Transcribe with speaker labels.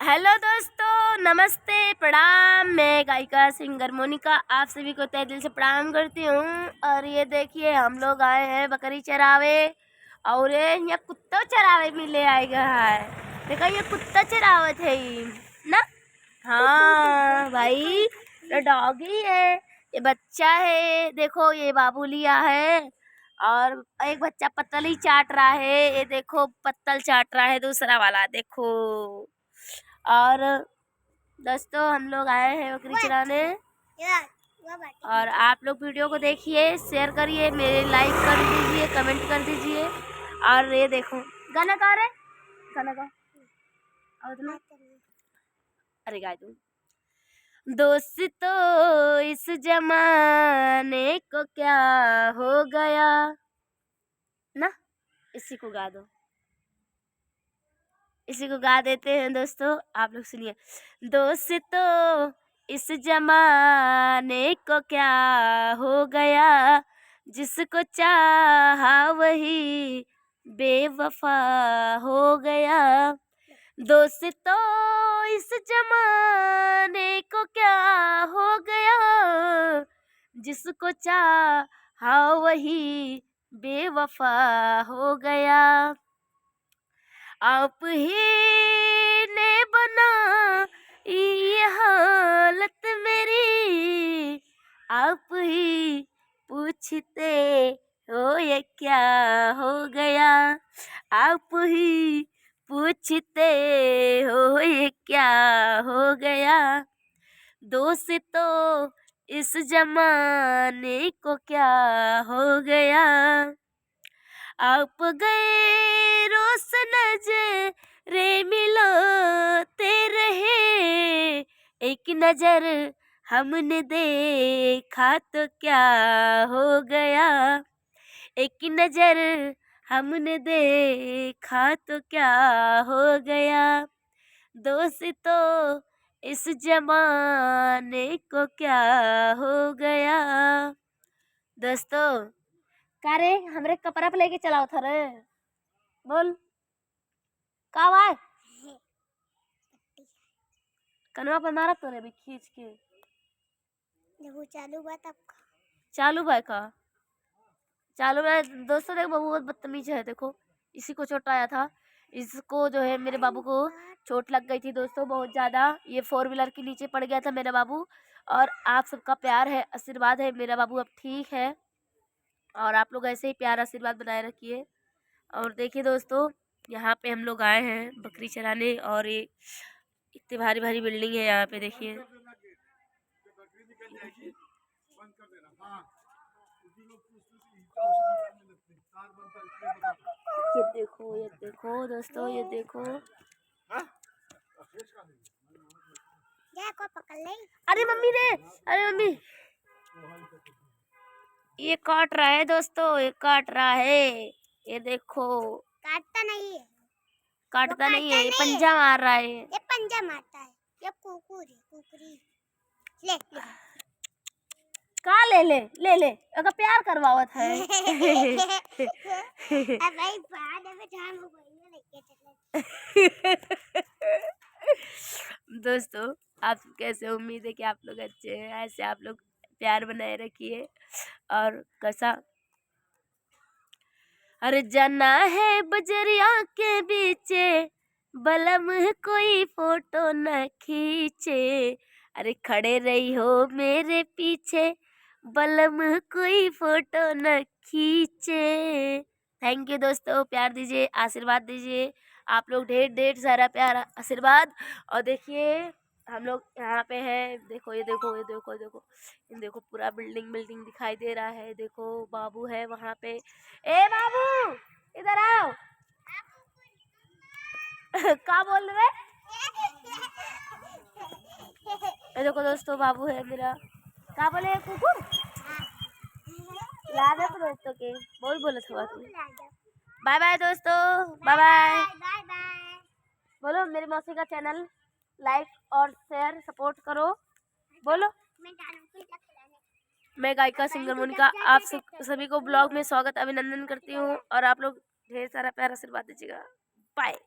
Speaker 1: Hello दोस्तों, नमस्ते, प्रणाम। मैं गायिका सिंगर मोनिका आप सभी को तहे दिल से प्रणाम करती हूँ। और ये देखिए हम लोग आए हैं बकरी चरावे और ये यहाँ कुत्ता चरावे भी ले आएगा है। देखो ये कुत्ता चरावत है ना। हाँ भाई, ये डॉगी है, ये बच्चा है। देखो ये बाबू लिया है और एक बच्चा पत्तल ही चाट रहा है। ये देखो पत्तल चाट रहा है दूसरा वाला, देखो। और दोस्तों हम लोग आए हैं बकरी चराने और आप लोग वीडियो को देखिए, शेयर करिए, मेरे लाइक कर दीजिए, कमेंट कर दीजिए। और ये देखो गाना गा रहे, गाना गा। अरे गा दूं। दोस्तों इस जमाने को क्या हो गया ना, इसी को गा दो, इसी को गा देते हैं दोस्तों। आप लोग सुनिए। दोस्तों इस जमाने को क्या हो गया, जिसको चाहा वही बेवफा हो गया। दोस्तों इस जमाने को क्या हो गया, जिसको चाहा वही बेवफा हो गया। आप ही ने बना ये हालत मेरी, आप ही पूछते हो ये क्या हो गया, आप ही पूछते हो ये क्या हो गया। दोस्तों इस जमाने को क्या हो गया। आप गए रोज नजरे मिलाते रहे, एक नजर हमने देखा तो क्या हो गया, एक नजर हमने देखा तो क्या हो गया। दोस्तों इस जमाने को क्या हो गया। दोस्तों का रे हमरे कपड़ा पे लेके चलाओ था रे, बोल का भाई कनवा पर मारा तो रे भी खींच के।
Speaker 2: देखो चालू हुआ तब
Speaker 1: चालू भाई का चालू भाई। दोस्तों देखो बाबू बहुत बदतमीज है, देखो इसी को चोट आया था। इसको जो है मेरे बाबू को चोट लग गई थी दोस्तों बहुत ज़्यादा। ये 4 व्हीलर के नीचे पड़ गया था मेरा बाबू। और आप सबका प्यार है, आशीर्वाद है, मेरा बाबू अब ठीक है। और आप लोग ऐसे ही प्यार आशीर्वाद बनाए रखिए। और देखिए दोस्तों यहाँ पे हम लोग आए हैं बकरी चराने और ये इतनी भारी भारी बिल्डिंग है यहाँ पे, देखिए। ये देखो दोस्तों, ये देखो।
Speaker 2: को पकड़ ले।
Speaker 1: अरे मम्मी रे, अरे मम्मी, ये काट रहा है दोस्तों, ये काट रहा है, ये देखो।
Speaker 2: काटता नहीं है,
Speaker 1: काटता नहीं है, ये पंजा मार रहा है।
Speaker 2: ये पंजा मारता है, ये कुकुर है, कुकरी। ले
Speaker 1: का ले ले ले ले, अगर प्यार करवावत है।
Speaker 2: अब भाई बाद में जान हो गई लेके चले।
Speaker 1: दोस्तों आप कैसे, उम्मीद है कि आप लोग अच्छे हैं, ऐसे आप लोग प्यार बनाए रखिए। और कैसा अरे जाना है बजरिया के बीचे, बलम कोई फोटो न खींचे, अरे खड़े रही हो मेरे पीछे, बलम कोई फोटो न खींचे। थैंक यू दोस्तों, प्यार दीजिए, आशीर्वाद दीजिए। आप लोग ढेर ढेर सारा प्यार आशीर्वाद। और देखिए हम लोग यहाँ पे हैं, देखो ये देखो, ये देखो, ये देखो, ये देखो पूरा बिल्डिंग बिल्डिंग दिखाई दे रहा है। देखो बाबू है वहाँ पे। ए बाबू इधर आओ। क्या बोल रहे? ये देखो दोस्तों बाबू है मेरा। क्या बोले कुकुर? याद है दोस्तों के बोल बोले थोड़ा तू। बाय बाय दोस्तों, बाय बाय। बोलो मेरी मौसी का चैनल लाइक और शेयर सपोर्ट करो, बोलो। मैं गायिका सिंगर मोनिका आप सभी को ब्लॉग में स्वागत अभिनंदन करती हूँ। और आप लोग ढेर सारा प्यार आशीर्वाद दीजिएगा। बाय।